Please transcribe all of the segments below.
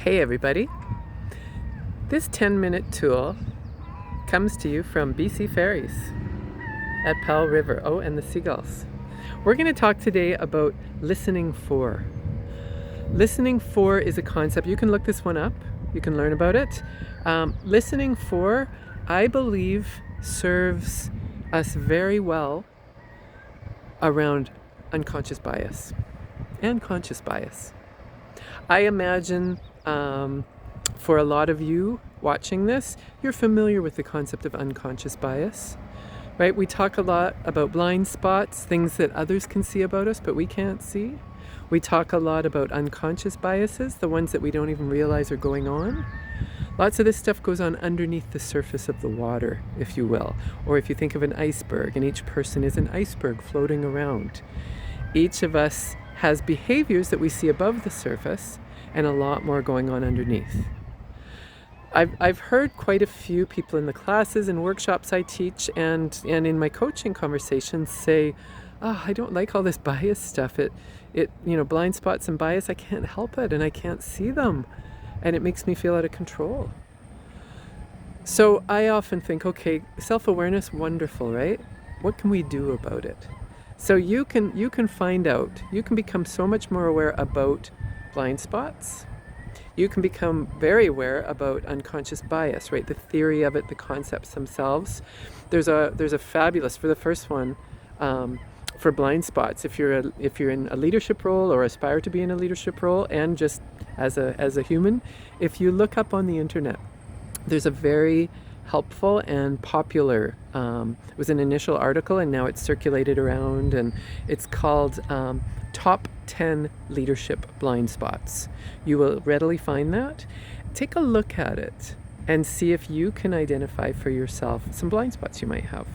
Hey everybody, this 10-minute tool comes to you from BC Ferries at Powell River. Oh, and the seagulls. We're going to talk today about listening for. Listening for is a concept. You can look this one up. You can learn about it. Listening for, I believe, serves us very well around unconscious bias and conscious bias. I imagine for a lot of you watching this, you're familiar with the concept of unconscious bias, right? We talk a lot about blind spots, things that others can see about us, but we can't see. We talk a lot about unconscious biases, the ones that we don't even realize are going on. Lots of this stuff goes on underneath the surface of the water, if you will. Or if you think of an iceberg, and each person is an iceberg floating around. Each of us has behaviors that we see above the surface and a lot more going on underneath. I've heard quite a few people in the classes and workshops I teach and in my coaching conversations say, I don't like all this bias stuff. It blind spots and bias, I can't help it and I can't see them. And it makes me feel out of control. So I often think, okay, self-awareness, wonderful, right? What can we do about it? So you can find out, you can become so much more aware about blind spots. You can become very aware about unconscious bias, right? The theory of it, the concepts themselves. There's a fabulous, for the first one, for blind spots. If you're in a leadership role or aspire to be in a leadership role, and just as a human, if you look up on the internet, there's a very helpful and popular, it was an initial article and now it's circulated around, and it's called Top 10 Leadership Blind Spots. You will readily find that. Take a look at it and see if you can identify for yourself some blind spots you might have.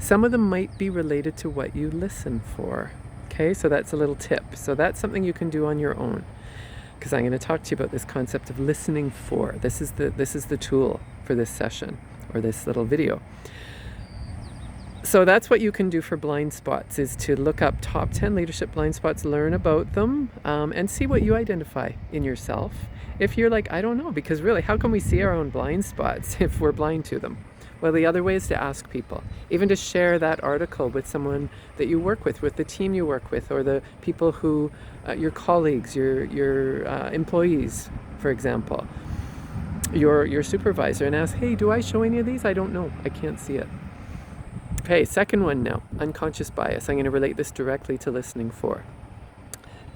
Some of them might be related to what you listen for. Okay, so that's a little tip. So that's something you can do on your own, because I'm going to talk to you about this concept of listening for. This is the tool for this session or this little video. So that's what you can do for blind spots, is to look up top 10 leadership blind spots, learn about them, and see what you identify in yourself. If you're like, I don't know, because really, how can we see our own blind spots if we're blind to them? Well, the other way is to ask people, even to share that article with someone that you work with the team you work with, or the people who, your colleagues, your employees, for example, your supervisor, and ask, hey, do I show any of these? I don't know, I can't see it. Okay, second one now, unconscious bias. I'm going to relate this directly to listening for.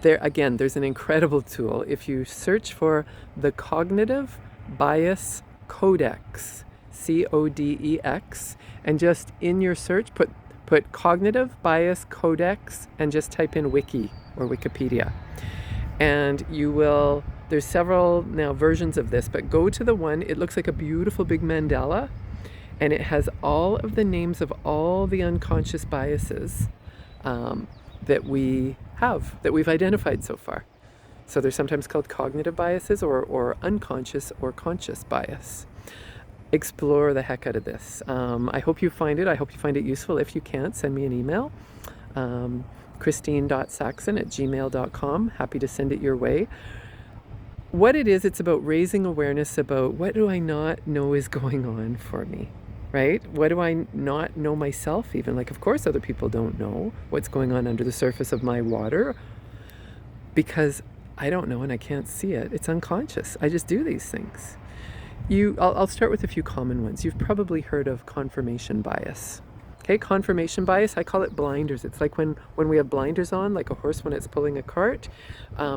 There's an incredible tool. If you search for the Cognitive Bias Codex, CODEX, and just in your search put Cognitive Bias Codex and just type in wiki or Wikipedia. And there's several now versions of this, but go to the one, it looks like a beautiful big mandala, and it has all of the names of all the unconscious biases that we have, that we've identified so far. So they're sometimes called cognitive biases or unconscious or conscious bias. Explore the heck out of this. I hope you find it. I hope you find it useful. If you can't, send me an email, christine.saxon@gmail.com. Happy to send it your way. What it is, it's about raising awareness about, what do I not know is going on for me, right? What do I not know myself even? Like, of course, other people don't know what's going on under the surface of my water, because I don't know and I can't see it. It's unconscious. I just do these things. I'll start with a few common ones. You've probably heard of confirmation bias. Okay, confirmation bias, I call it blinders. It's like when we have blinders on, like a horse when it's pulling a cart,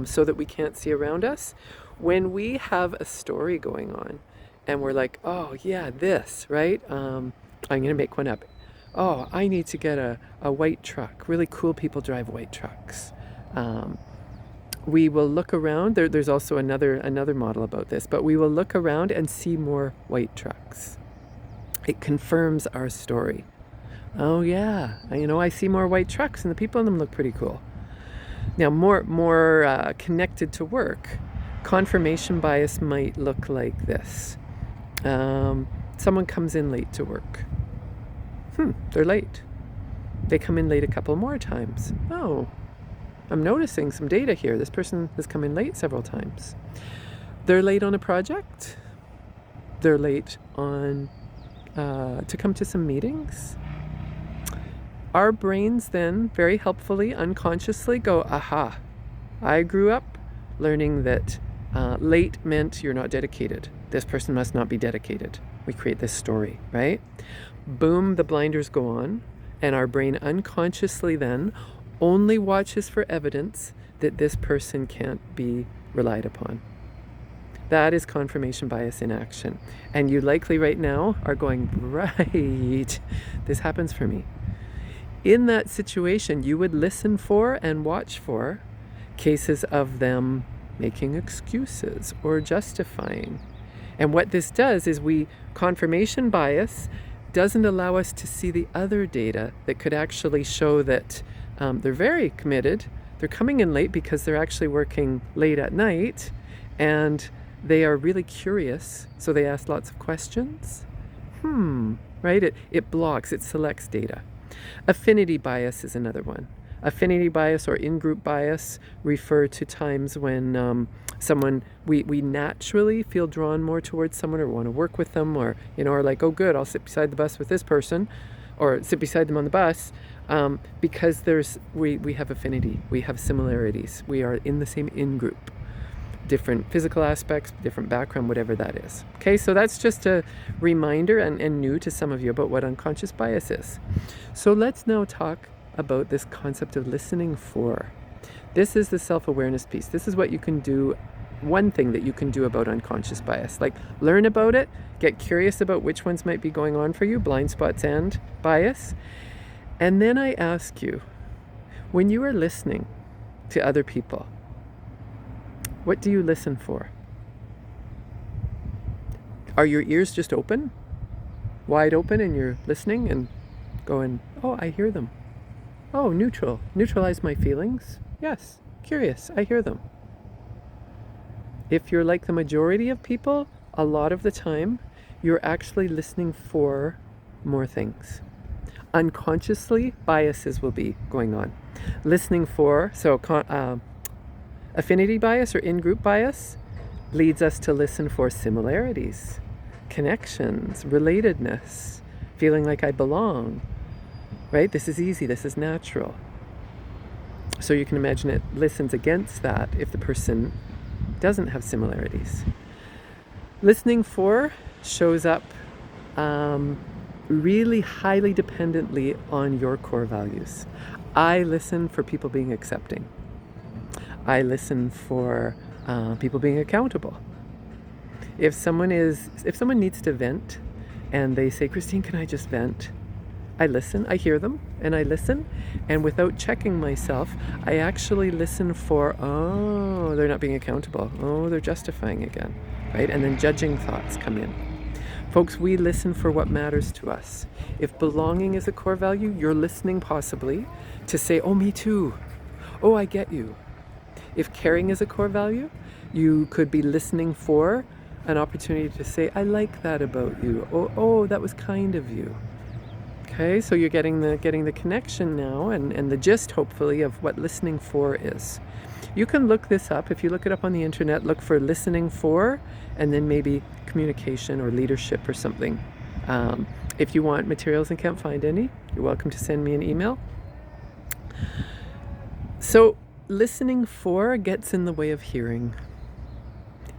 so that we can't see around us. When we have a story going on and we're like, oh yeah, this, right? I'm gonna make one up. Oh, I need to get a white truck. Really cool people drive white trucks. We will look around. There's also another model about this, but we will look around and see more white trucks. It confirms our story. Oh yeah, I see more white trucks and the people in them look pretty cool. Now, more connected to work, confirmation bias might look like this. Someone comes in late to work. They're late. They come in late a couple more times. Oh, I'm noticing some data here. This person has come in late several times. They're late on a project. They're late on to come to some meetings. Our brains then very helpfully, unconsciously go, aha, I grew up learning that late meant you're not dedicated. This person must not be dedicated. We create this story, right? Boom, the blinders go on, and our brain unconsciously then only watches for evidence that this person can't be relied upon. That is confirmation bias in action. And you likely right now are going, right, this happens for me. In that situation, you would listen for and watch for cases of them making excuses or justifying. And what this does is confirmation bias doesn't allow us to see the other data that could actually show that they're very committed. They're coming in late because they're actually working late at night, and they are really curious, so they ask lots of questions. Right? It blocks, it selects data. Affinity bias is another one. Affinity bias or in-group bias refer to times when we naturally feel drawn more towards someone or want to work with them, or or like, oh good, I'll sit beside the bus with this person, or sit beside them on the bus, because we have affinity, we have similarities, we are in the same in-group. Different physical aspects, different background, whatever that is. Okay, so that's just a reminder and new to some of you about what unconscious bias is. So let's now talk about this concept of listening for. This is the self-awareness piece. This is what you can do, one thing that you can do about unconscious bias. Like, learn about it, get curious about which ones might be going on for you, blind spots and bias. And then I ask you, when you are listening to other people, what do you listen for? Are your ears just open, wide open, and you're listening and going, oh, I hear them. Oh, neutralize my feelings. Yes, curious, I hear them. If you're like the majority of people, a lot of the time, you're actually listening for more things. Unconsciously, biases will be going on. Listening for, affinity bias or in-group bias leads us to listen for similarities, connections, relatedness, feeling like I belong, right? This is easy, this is natural. So you can imagine it listens against that if the person doesn't have similarities. Listening for shows up really highly dependently on your core values. I listen for people being accepting. I listen for people being accountable. If someone needs to vent and they say, Christine, can I just vent? I listen, I hear them, and I listen, and without checking myself, I actually listen for, oh, they're not being accountable. Oh, they're justifying again, right? And then judging thoughts come in. Folks, we listen for what matters to us. If belonging is a core value, you're listening possibly to say, oh, me too. Oh, I get you. If caring is a core value, you could be listening for an opportunity to say, I like that about you. Oh, that was kind of you. Okay, so you're getting the connection now and the gist, hopefully, of what listening for is. You can look this up. If you look it up on the internet, look for listening for, and then maybe communication or leadership or something. If you want materials and can't find any, you're welcome to send me an email. So listening for gets in the way of hearing.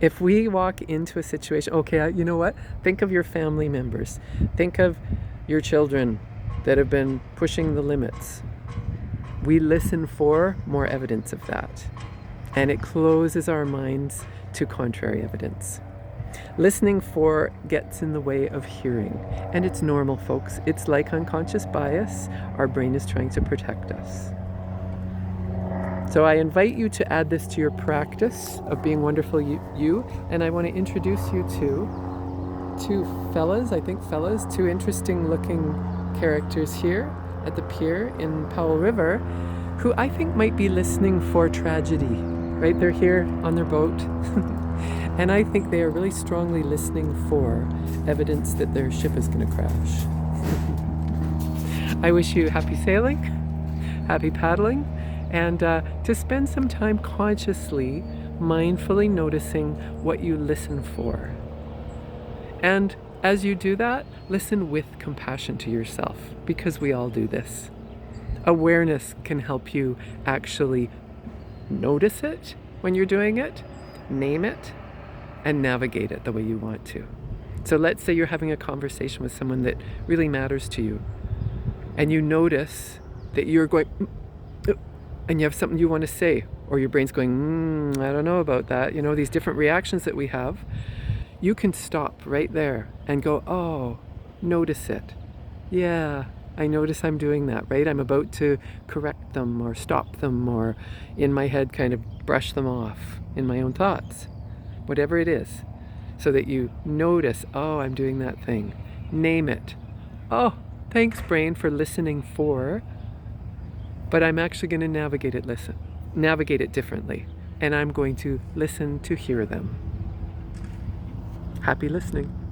If we walk into a situation, okay, you know what? Think of your family members. Think of your children that have been pushing the limits. We listen for more evidence of that. And it closes our minds to contrary evidence. Listening for gets in the way of hearing. And it's normal, folks. It's like unconscious bias. Our brain is trying to protect us. So I invite you to add this to your practice of being wonderful you. And I want to introduce you to two two interesting looking characters here at the pier in Powell River who I think might be listening for tragedy, right? They're here on their boat and I think they are really strongly listening for evidence that their ship is going to crash. I wish you happy sailing, happy paddling, and to spend some time consciously mindfully noticing what you listen for. And as you do that, listen with compassion to yourself, because we all do this. Awareness can help you actually notice it when you're doing it, name it, and navigate it the way you want to. So let's say you're having a conversation with someone that really matters to you, and you notice that you're going, and you have something you want to say, or your brain's going, I don't know about that. You know, these different reactions that we have. You can stop right there and go, oh, notice it. Yeah, I notice I'm doing that, right? I'm about to correct them or stop them, or in my head kind of brush them off in my own thoughts, whatever it is, so that you notice, oh, I'm doing that thing. Name it. Oh, thanks, brain, for listening for, but I'm actually going to navigate it differently, and I'm going to listen to hear them. Happy listening.